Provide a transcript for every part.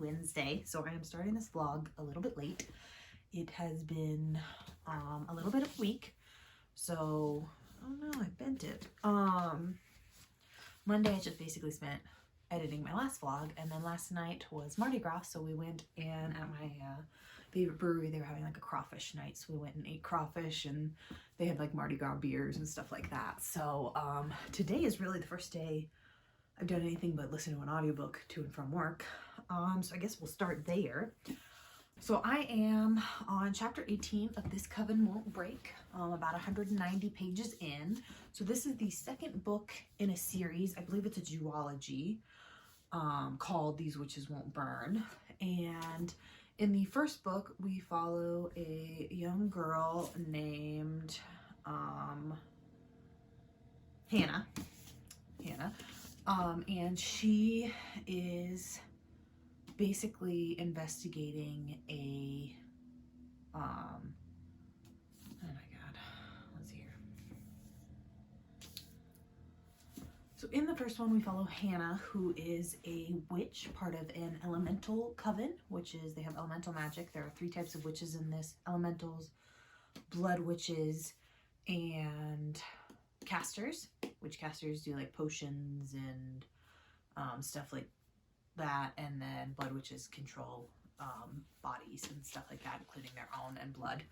Wednesday, so I am starting this vlog a little bit late. It has been a little bit of a week, so oh no, I bent it. Monday I just basically spent editing my last vlog, and then last night was Mardi Gras, so we went and at my favorite brewery they were having like a crawfish night, so we went and ate crawfish, and they had like Mardi Gras beers and stuff like that. So today is really the first day I've done anything but listen to an audiobook to and from work. So I guess we'll start there. So I am on chapter 18 of This Coven Won't Break, about 190 pages in. So this is the second book in a series. I believe it's a duology called These Witches Won't Burn. And in the first book, we follow a young girl named Hannah. And she is basically investigating a oh my god, let's see here. So in the first one we follow Hannah, who is a witch, part of an elemental coven, which is they have elemental magic. There are 3 types of witches in this: elementals, blood witches, and casters. Witch casters do like potions and stuff like that, and then blood witches control bodies and stuff like that, including their own and blood.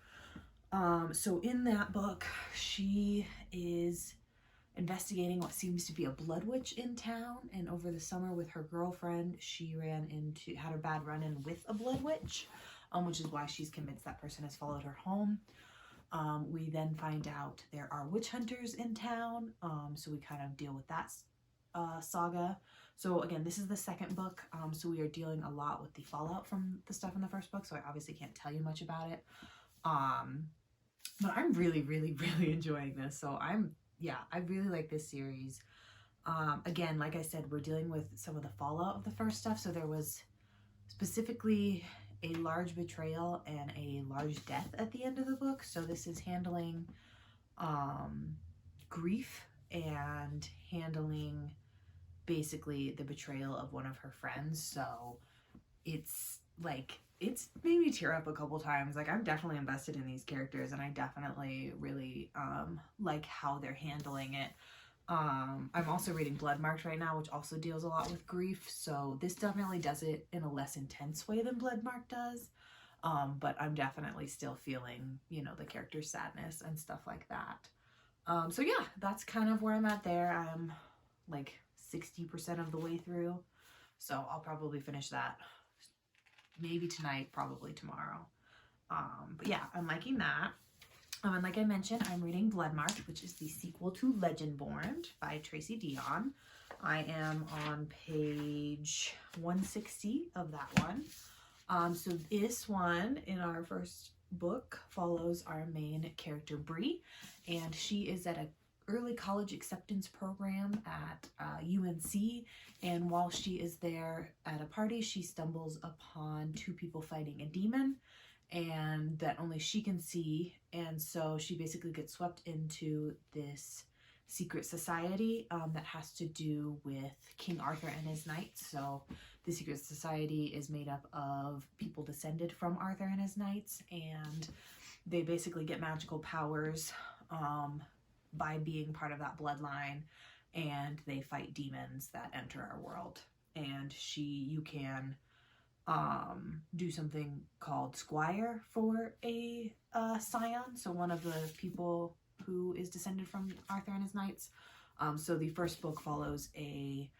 So in that book, she is investigating what seems to be a blood witch in town, and over the summer with her girlfriend, she had a bad run-in with a blood witch, which is why she's convinced that person has followed her home. We then find out there are witch hunters in town, so we kind of deal with that saga. So again, this is the second book, so we are dealing a lot with the fallout from the stuff in the first book, so I obviously can't tell you much about it. But I'm really enjoying this. So I really like this series. Again, like I said, we're dealing with some of the fallout of the first stuff. So there was specifically a large betrayal and a large death at the end of the book. So this is handling grief and handling basically the betrayal of one of her friends. So it's like, it's made me tear up a couple times. Like, I'm definitely invested in these characters, and I definitely really like how they're handling it. I'm also reading Bloodmarked right now, which also deals a lot with grief, so this definitely does it in a less intense way than Bloodmarked does. But I'm definitely still feeling, you know, the character's sadness and stuff like that. So yeah, that's kind of where I'm at there. I'm like 60% of the way through, so I'll probably finish that maybe tonight, probably tomorrow. But yeah, I'm liking that. And like I mentioned, I'm reading Bloodmarked, which is the sequel to Legendborn by Tracy Deonn. I am on page 160 of that one. So this one in our first book follows our main character, Bree, and she is at a early college acceptance program at UNC, and while she is there at a party, she stumbles upon 2 people fighting a demon, and that only she can see, and so she basically gets swept into this secret society that has to do with King Arthur and his knights. So the secret society is made up of people descended from Arthur and his knights, and they basically get magical powers by being part of that bloodline, and they fight demons that enter our world. And you can do something called Squire for a scion, so one of the people who is descended from Arthur and his knights. So the first book follows a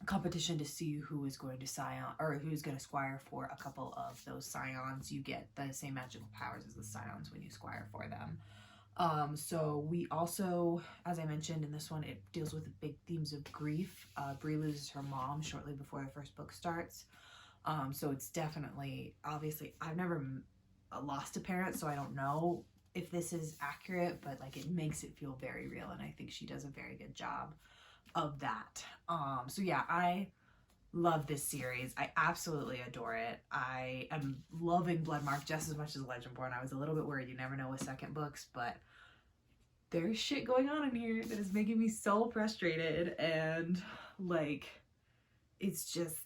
competition to see who is going to scion, or who's going to squire for a couple of those scions. You get the same magical powers as the scions when you squire for them. So we also, as I mentioned in this one, it deals with the big themes of grief. Bree loses her mom shortly before the first book starts. So it's definitely, obviously, I've never lost a parent, so I don't know if this is accurate, but like it makes it feel very real, and I think she does a very good job of that. So yeah, I love this series. I absolutely adore it. I am loving Bloodmarked just as much as Legendborn. I was a little bit worried, you never know with second books, but there's shit going on in here that is making me so frustrated, and like, it's just,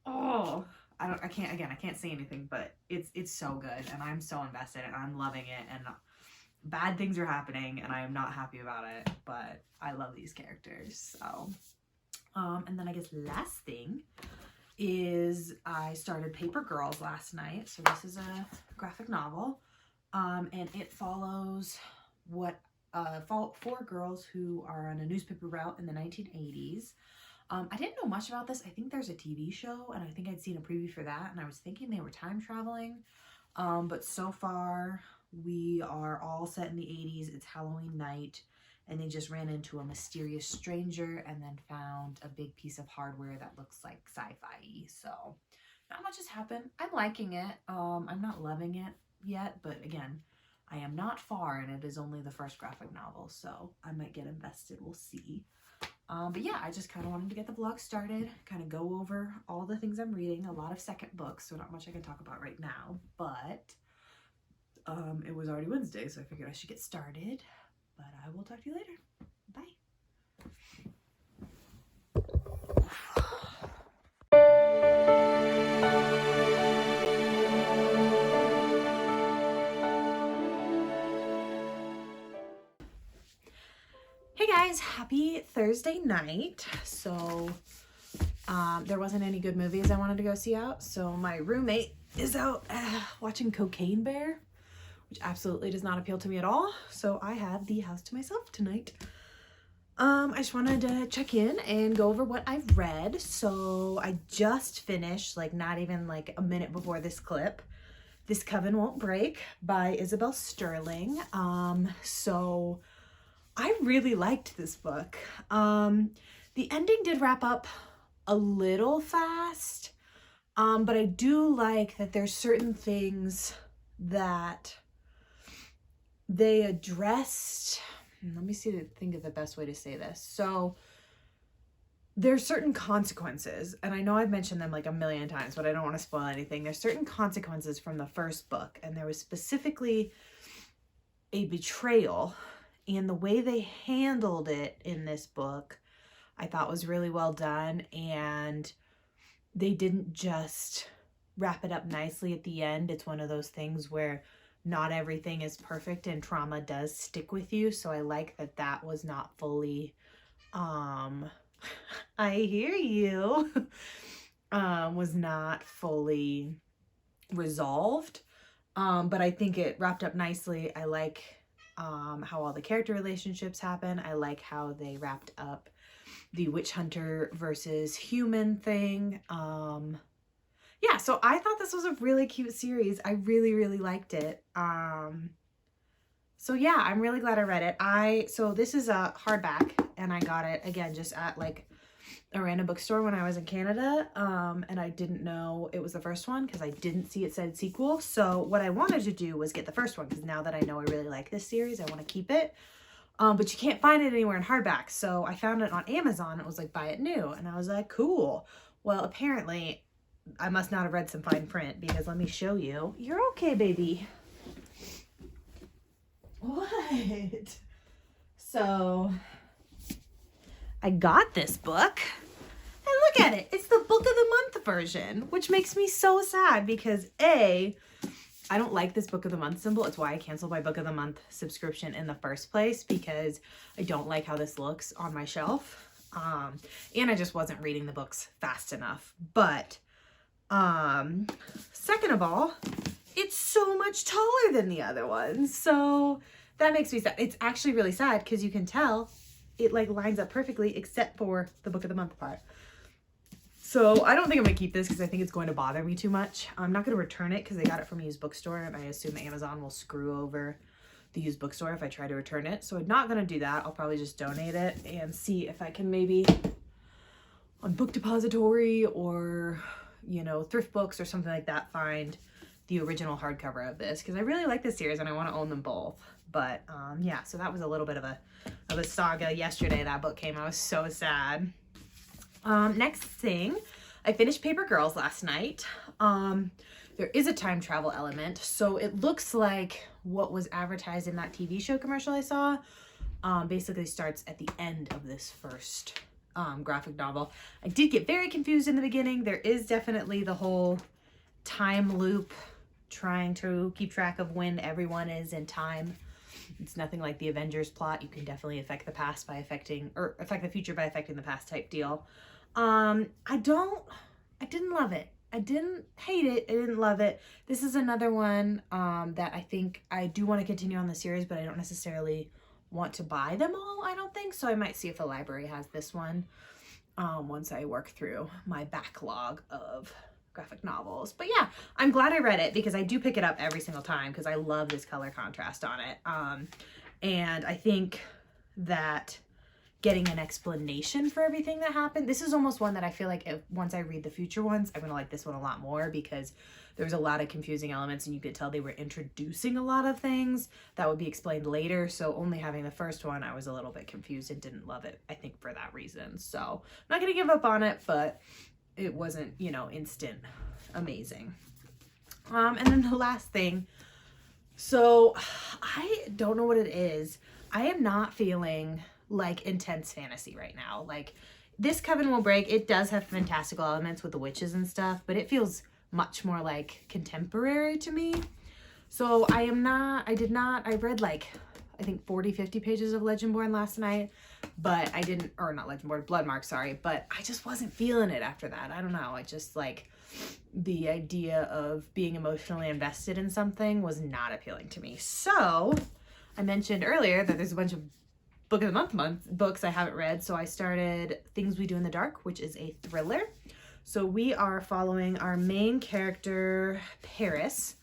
oh, I can't say anything, but it's so good, and I'm so invested, and I'm loving it, and bad things are happening, and I am not happy about it, but I love these characters. So, and then I guess last thing is I started Paper Girls last night. So this is a graphic novel, and it follows four girls who are on a newspaper route in the 1980s. I didn't know much about this. I think there's a TV show, and I think I'd seen a preview for that, and I was thinking they were time traveling. But so far, we are all set in the 80s. It's Halloween night, and they just ran into a mysterious stranger and then found a big piece of hardware that looks like sci-fi-y. So not much has happened. I'm liking it. I'm not loving it yet, but again, I am not far, and it is only the first graphic novel, so I might get invested. We'll see. But yeah, I just kind of wanted to get the vlog started, kind of go over all the things I'm reading, a lot of second books, so not much I can talk about right now, but it was already Wednesday, so I figured I should get started, but I will talk to you later. Bye. Hey guys, happy Thursday night. So there wasn't any good movies I wanted to go see out, so my roommate is out watching Cocaine Bear, which absolutely does not appeal to me at all, so I had the house to myself tonight. I just wanted to check in and go over what I've read. So I just finished, like not even like a minute before this clip, This Coven Won't Break by Isabel Sterling. So I really liked this book. The ending did wrap up a little fast, but I do like that there's certain things that they addressed. Let me think of the best way to say this. So there's certain consequences, and I know I've mentioned them like a million times, but I don't want to spoil anything. There's certain consequences from the first book, and there was specifically a betrayal, and the way they handled it in this book I thought was really well done, and they didn't just wrap it up nicely at the end. It's one of those things where not everything is perfect and trauma does stick with you, so I like that that was not fully I hear you was not fully resolved, but I think it wrapped up nicely. I like how all the character relationships happen. I like how they wrapped up the witch hunter versus human thing. Yeah, so I thought this was a really cute series. I really, really liked it. So yeah, I'm really glad I read it. So this is a hardback, and I got it again just at like a random bookstore when I was in Canada, and I didn't know it was the first one because I didn't see it said sequel. So what I wanted to do was get the first one, because now that I know I really like this series, I want to keep it. But you can't find it anywhere in hardback, so I found it on Amazon. It was like buy it new, and I was like, cool. Well, apparently I must not have read some fine print, because let me show you. You're okay, baby. What? So I got this book, and look at it. It's the book of the month version, which makes me so sad because I don't like this book of the month symbol. It's why I canceled my book of the month subscription in the first place, because I don't like how this looks on my shelf. And I just wasn't reading the books fast enough. But second of all, it's so much taller than the other ones. So that makes me sad. It's actually really sad because you can tell it like lines up perfectly except for the book of the month part. So I don't think I'm going to keep this because I think it's going to bother me too much. I'm not going to return it because I got it from a used bookstore, and I assume Amazon will screw over the used bookstore if I try to return it. So I'm not going to do that. I'll probably just donate it and see if I can maybe on Book Depository or, you know, Thrift Books or something like that find the original hardcover of this, because I really like this series and I want to own them both. But yeah, so that was a little bit of a saga yesterday. That book came. I was so sad. Next thing, I finished Paper Girls last night. There is a time travel element, so it looks like what was advertised in that TV show commercial I saw basically starts at the end of this first graphic novel. I did get very confused in the beginning. There is definitely the whole time loop, trying to keep track of when everyone is in time. It's nothing like the Avengers plot. You can definitely affect the past by affecting, or affect the future by affecting the past type deal. I didn't love it. I didn't hate it. I didn't love it. This is another one that I think I do want to continue on the series, but I don't necessarily want to buy them all, I don't think. So I might see if the library has this one once I work through my backlog of graphic novels. But yeah, I'm glad I read it because I do pick it up every single time because I love this color contrast on it. And I think that getting an explanation for everything that happened, this is almost one that I feel like once I read the future ones, I'm gonna like this one a lot more because there's a lot of confusing elements and you could tell they were introducing a lot of things that would be explained later. So only having the first one, I was a little bit confused and didn't love it, I think, for that reason. So I'm not gonna give up on it, but it wasn't, you know, instant amazing. And then the last thing, so I don't know what it is. I am not feeling like intense fantasy right now. Like, this Coven Will Break, it does have fantastical elements with the witches and stuff, but it feels much more like contemporary to me. So I read like, I think 40, 50 pages of Legendborn last night, but I didn't, or not Legendborn, Bloodmark, sorry, but I just wasn't feeling it after that. I don't know. I just like, the idea of being emotionally invested in something was not appealing to me. So I mentioned earlier that there's a bunch of Book of the Month books I haven't read. So I started Things We Do in the Dark, which is a thriller. So we are following our main character, Paris,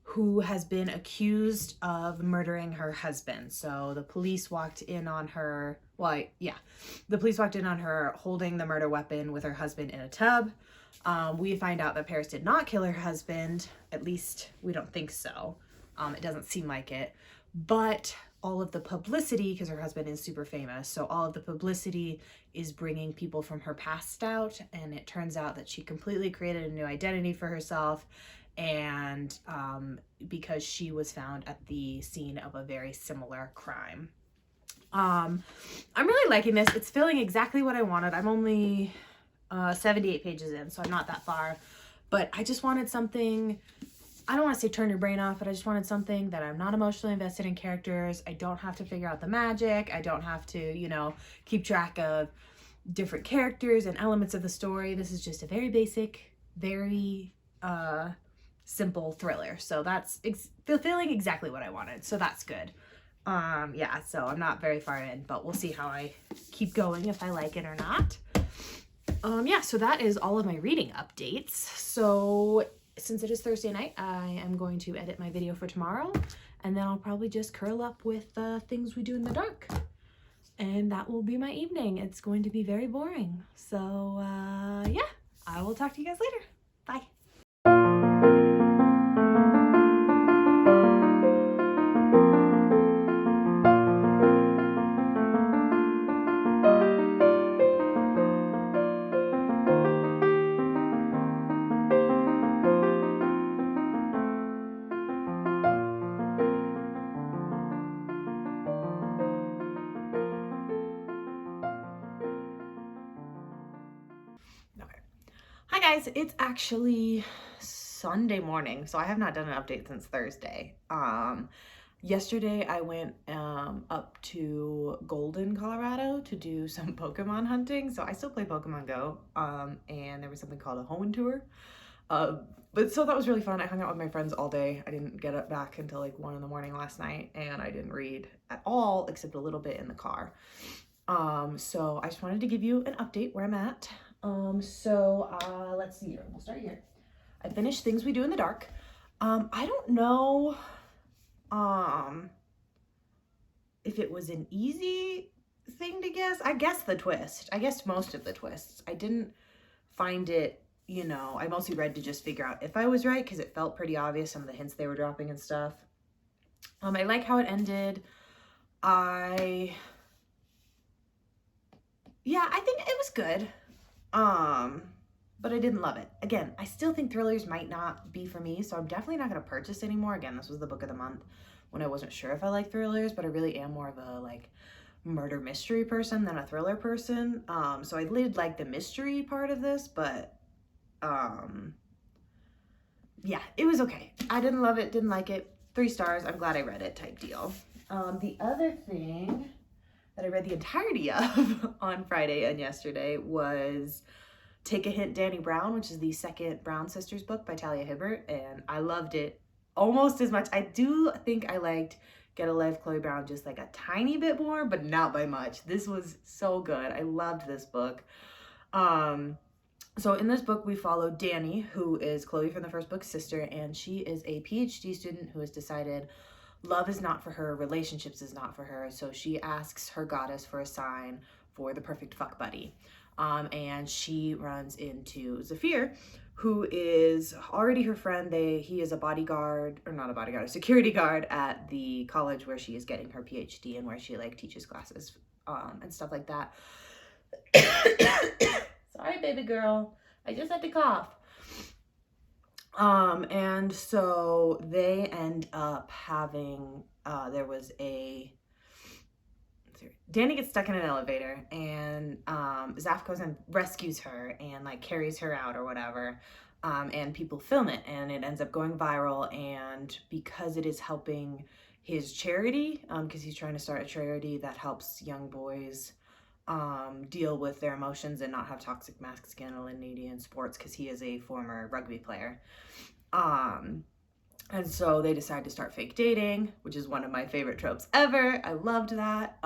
who has been accused of murdering her husband. So the police walked in on her, the police walked in on her holding the murder weapon with her husband in a tub. We find out that Paris did not kill her husband. At least we don't think so. It doesn't seem like it. But all of the publicity, because her husband is super famous, so all of the publicity is bringing people from her past out, and it turns out that she completely created a new identity for herself, and because she was found at the scene of a very similar crime. I'm really liking this. It's feeling exactly what I wanted. I'm only 78 pages in, so I'm not that far, but I just wanted something, I don't want to say turn your brain off, but I just wanted something that I'm not emotionally invested in characters. I don't have to figure out the magic. I don't have to, you know, keep track of different characters and elements of the story. This is just a very basic, very simple thriller. So that's feeling exactly what I wanted. So that's good. Yeah, so I'm not very far in, but we'll see how I keep going, if I like it or not. Yeah, so that is all of my reading updates. So since it is Thursday night, I am going to edit my video for tomorrow, and then I'll probably just curl up with Things We Do in the Dark. And that will be my evening. It's going to be very boring. So, yeah, I will talk to you guys later. Bye. Hi guys, it's actually Sunday morning, so I have not done an update since Thursday. Yesterday I went up to Golden, Colorado to do some Pokemon hunting. So I still play Pokemon Go, and there was something called a home tour. But so that was really fun. I hung out with my friends all day. I didn't get up back until like 1 in the morning last night, and I didn't read at all except a little bit in the car. So I just wanted to give you an update where I'm at. Let's see here. We'll start here. I finished Things We Do in the Dark. I don't know, if it was an easy thing to guess. I guessed the twist. I guessed most of the twists. I didn't find it, you know, I mostly read to just figure out if I was right, because it felt pretty obvious, some of the hints they were dropping and stuff. I like how it ended. I think it was good. But I didn't love it. Again, I still think thrillers might not be for me, so I'm definitely not going to purchase anymore. Again, this was the book of the month when I wasn't sure if I like thrillers, but I really am more of a like murder mystery person than a thriller person. So I did like the mystery part of this, but yeah, it was okay. I didn't love it, didn't like it. 3 stars, I'm glad I read it type deal. The other thing that I read the entirety of on Friday and yesterday was Take a Hint, Dani Brown, which is the second Brown Sisters book by Talia Hibbert, and I loved it almost as much. I do think I liked Get a Life, Chloe Brown just like a tiny bit more, but not by much. This was so good. I loved this book. So in this book, we follow Dani, who is Chloe from the first book's sister, and she is a PhD student who has decided love is not for her, relationships is not for her, so she asks her goddess for a sign for the perfect fuck buddy. And she runs into Zephyr, who is already her friend. He is a bodyguard, or not a bodyguard, a security guard at the college where she is getting her PhD and where she like teaches classes and stuff like that. Sorry, baby girl. I just had to cough. And so they end up having, Dani gets stuck in an elevator, and Zaf goes and rescues her and like carries her out or whatever. And people film it, and it ends up going viral. And because it is helping his charity, because he's trying to start a charity that helps young boys deal with their emotions and not have toxic masculinity in sports, because he is a former rugby player. And so they decide to start fake dating, which is one of my favorite tropes ever. I loved that.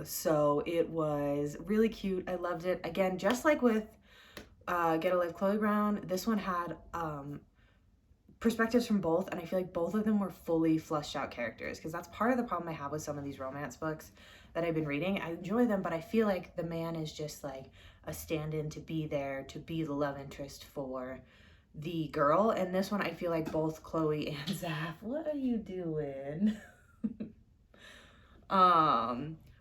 So it was really cute. I loved it. Again, just like with Get a Life, Chloe Brown, this one had perspectives from both, and I feel like both of them were fully fleshed out characters, because that's part of the problem I have with some of these romance books that I've been reading. I enjoy them, but I feel like the man is just like a stand-in to be there, to be the love interest for the girl. And this one, I feel like both Chloe and Zaf, what are you doing?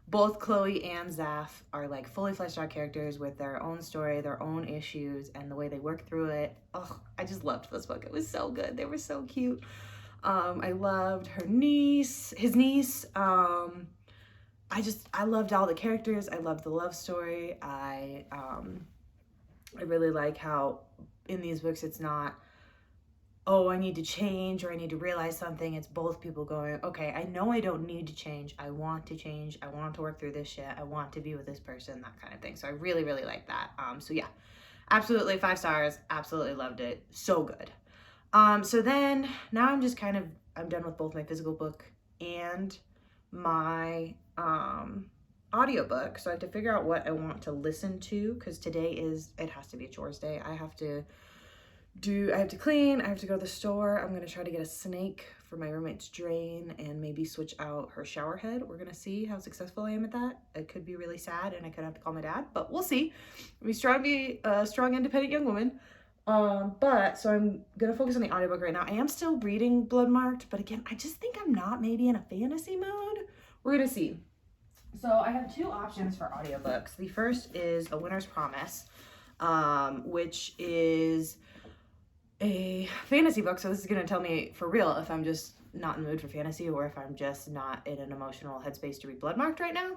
Both Chloe and Zaf are like fully fleshed out characters with their own story, their own issues, and the way they work through it. Oh, I just loved this book. It was so good. They were so cute. I loved his niece. I loved all the characters. I loved the love story. I really like how in these books it's not, oh, I need to change or I need to realize something. It's both people going, okay, I know I don't need to change. I want to change. I want to work through this shit. I want to be with this person, that kind of thing. So I really, really like that. So yeah, absolutely 5 stars. Absolutely loved it. So good. So then now I'm done with both my physical book and my audiobook. So I have to figure out what I want to listen to, because today it has to be a chores day. I have to clean, I have to go to the store. I'm going to try to get a snake for my roommate's drain and maybe switch out her shower head. We're going to see how successful I am at that. It could be really sad and I could have to call my dad, but we'll see. I'm trying to be a strong, independent young woman. So I'm going to focus on the audiobook right now. I am still reading Bloodmarked, but again, I just think I'm not maybe in a fantasy mode. We're going to see. So I have 2 options for audiobooks. The first is A Winter's Promise, which is a fantasy book. So this is going to tell me for real if I'm just not in the mood for fantasy or if I'm just not in an emotional headspace to read Bloodmarked right now.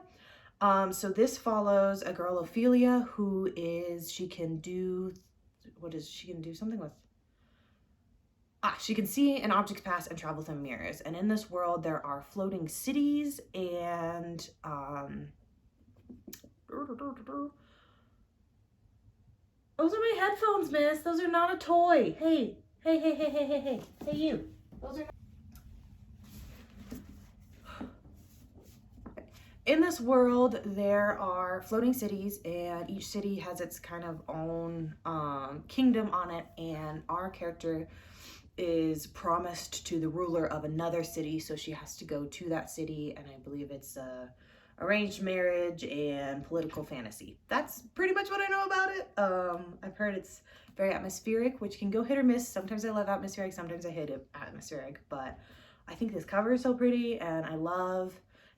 So this follows a girl, Ophelia, who is, she can do something with, she can see an object's pass and travel through mirrors. And in this world, there are floating cities and, those are my headphones, miss. Those are not a toy. Hey, you. Those are. In this world, there are floating cities, and each city has its kind of own kingdom on it, and our character is promised to the ruler of another city, so she has to go to that city, and I believe it's arranged marriage and political fantasy. That's pretty much what I know about it. I've heard it's very atmospheric, which can go hit or miss. Sometimes I love atmospheric, sometimes I hate it atmospheric, but I think this cover is so pretty, and I love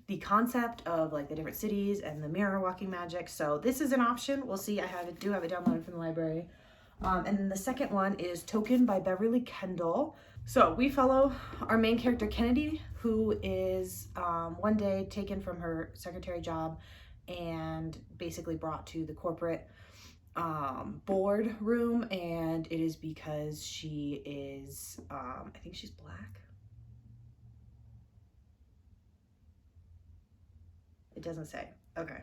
the concept of like the different cities and the mirror walking magic. So this is an option. We'll see. I do have it downloaded from the library. And then the second one is Token by Beverley Kendall. So we follow our main character, Kennedy, who is one day taken from her secretary job and basically brought to the corporate board room, and it is because she is, I think she's black. It doesn't say. Okay.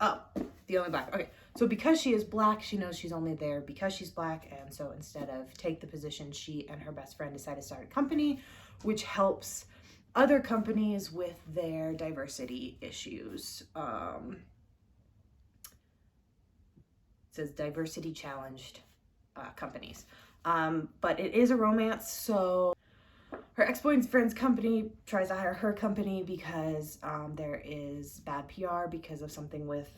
Oh, the only black. Okay. So because she is black, she knows she's only there because she's black. And so instead of take the position, she and her best friend decide to start a company, which helps other companies with their diversity issues. It says diversity challenged companies. But it is a romance. So her ex-boyfriend's company tries to hire her company because there is bad PR because of something with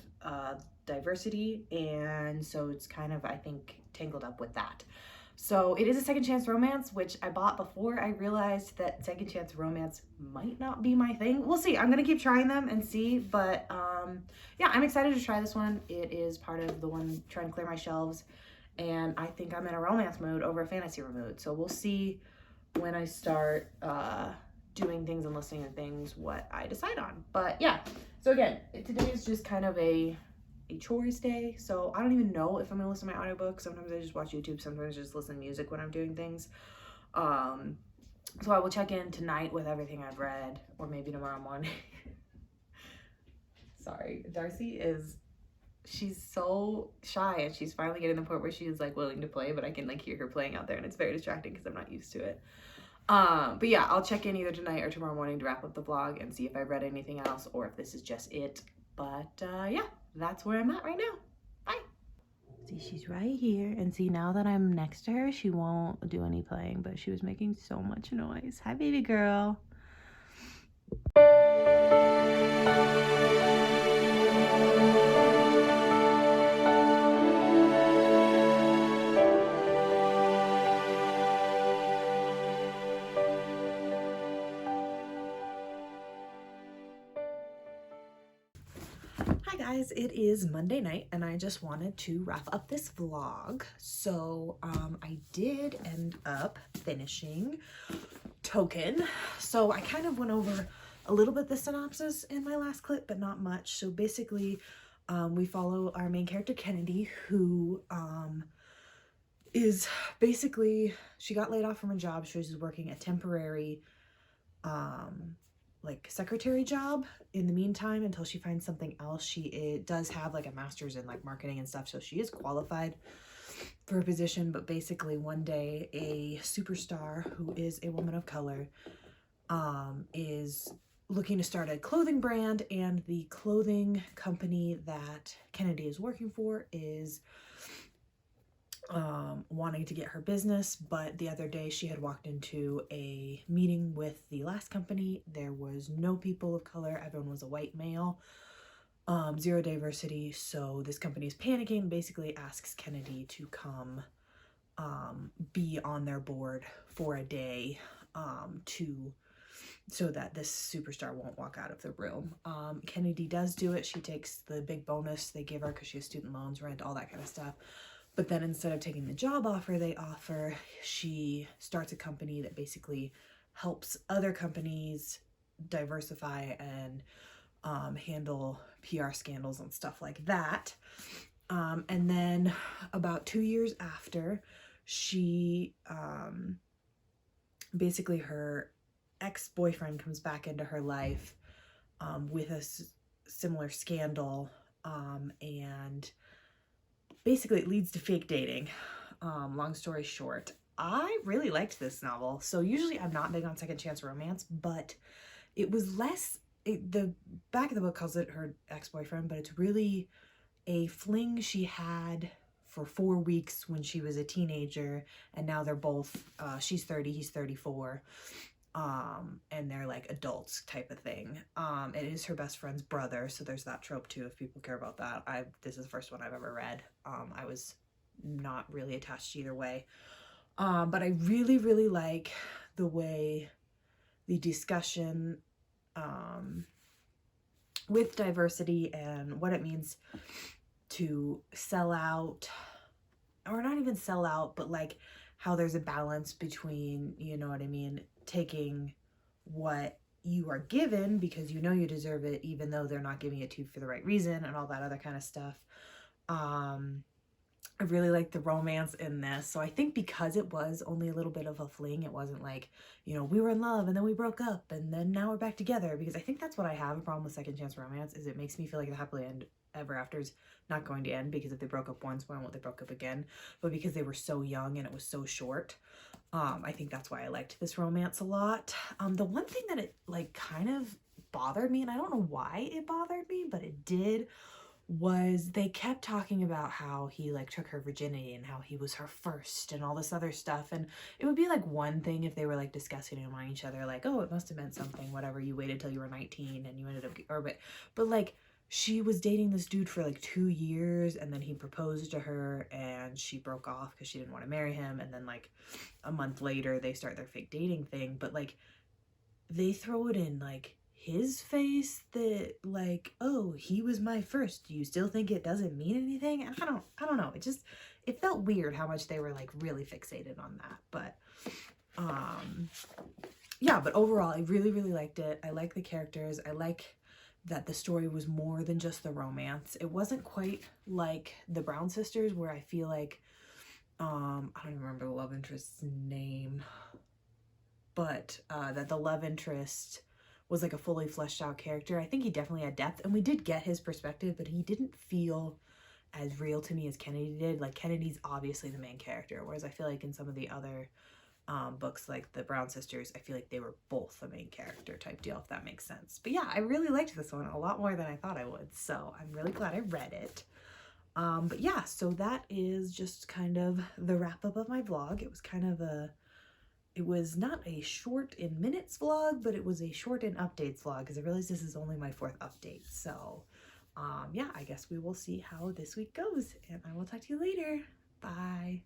diversity, and so it's kind of, I think, tangled up with that. So it is a second chance romance, which I bought before I realized that second chance romance might not be my thing. We'll see. I'm gonna keep trying them and see, but yeah, I'm excited to try this one. It is part of the one trying to clear my shelves, and I think I'm in a romance mood over a fantasy mood. So we'll see when I start doing things and listening to things what I decide on. But yeah, so again, today is just kind of a chores day, so I don't even know if I'm gonna listen to my audiobook. Sometimes I just watch YouTube, sometimes I just listen to music when I'm doing things. So I will check in tonight with everything I've read, or maybe tomorrow morning. Sorry, Darcy she's so shy, and she's finally getting to the point where she's like willing to play, but I can like hear her playing out there, and it's very distracting because I'm not used to it. But yeah, I'll check in either tonight or tomorrow morning to wrap up the vlog and see if I've read anything else or if this is just it. But yeah, that's where I'm at right now. Bye. See, she's right here, and see, now that I'm next to her, she won't do any playing, but she was making so much noise. Hi, baby girl. Hi guys, it is Monday night and I just wanted to wrap up this vlog. So I did end up finishing Token. So I kind of went over a little bit the synopsis in my last clip, but not much. So basically we follow our main character Kennedy, who is basically, she got laid off from her job. She was working a temporary like secretary job in the meantime until she finds something else. She does have like a master's in like marketing and stuff, so she is qualified for a position. But basically one day a superstar who is a woman of color is looking to start a clothing brand, and the clothing company that Kennedy is working for is wanting to get her business. But the other day she had walked into a meeting with the last company. There was no people of color, everyone was a white male, zero diversity. So this company is panicking, basically asks Kennedy to come be on their board for a day so that this superstar won't walk out of the room. Kennedy does do it. She takes the big bonus they give her because she has student loans, rent, all that kind of stuff. But then instead of taking the job offer they offer, she starts a company that basically helps other companies diversify and handle PR scandals and stuff like that. And then about 2 years after, she basically her ex-boyfriend comes back into her life with a similar scandal, and basically it leads to fake dating. Long story short, I really liked this novel. So usually I'm not big on second chance romance, but it was less, the back of the book calls it her ex-boyfriend, but it's really a fling she had for 4 weeks when she was a teenager, and now they're both, she's 30, he's 34, and they're like adults type of thing. It is her best friend's brother, so there's that trope too, if people care about that. This is the first one I've ever read. I was not really attached either way, but I really, really like the way the discussion with diversity and what it means to sell out, or not even sell out, but like how there's a balance between, you know what I mean, taking what you are given because you know you deserve it, even though they're not giving it to you for the right reason and all that other kind of stuff. I really like the romance in this. So I think because it was only a little bit of a fling, it wasn't like, you know, we were in love and then we broke up and then now we're back together. Because I think that's what I have a problem with second chance romance, is it makes me feel like the happily ever after is not going to end, because if they broke up once, why won't they broke up again? But because they were so young and it was so short, I think that's why I liked this romance a lot. The one thing that it like kind of bothered me, and I don't know why it bothered me, but it did, was they kept talking about how he like took her virginity and how he was her first and all this other stuff. And it would be like one thing if they were like discussing it among each other, like, oh, it must have meant something, whatever, you waited till you were 19 and you ended up, or but like, she was dating this dude for like 2 years, and then he proposed to her and she broke off because she didn't want to marry him. And then like a month later they start their fake dating thing, but like they throw it in like his face that like, oh, he was my first, do you still think it doesn't mean anything? And I don't know, it felt weird how much they were like really fixated on that. But yeah, but overall I really liked it. I like the characters. I like that the story was more than just the romance. It wasn't quite like the Brown sisters, where I feel like I don't even remember the love interest's name, but that the love interest was like a fully fleshed out character. I think he definitely had depth, and we did get his perspective, but he didn't feel as real to me as Kennedy did. Like, Kennedy's obviously the main character, whereas I feel like in some of the other books, like the Brown sisters, I feel like they were both the main character type deal, if that makes sense. But yeah, I really liked this one a lot more than I thought I would, so I'm really glad I read it. But yeah, so that is just kind of the wrap up of my vlog. It was kind of it was not a short in minutes vlog, but it was a short in updates vlog, because I realized this is only my 4th update. So yeah, I guess we will see how this week goes, and I will talk to you later. Bye.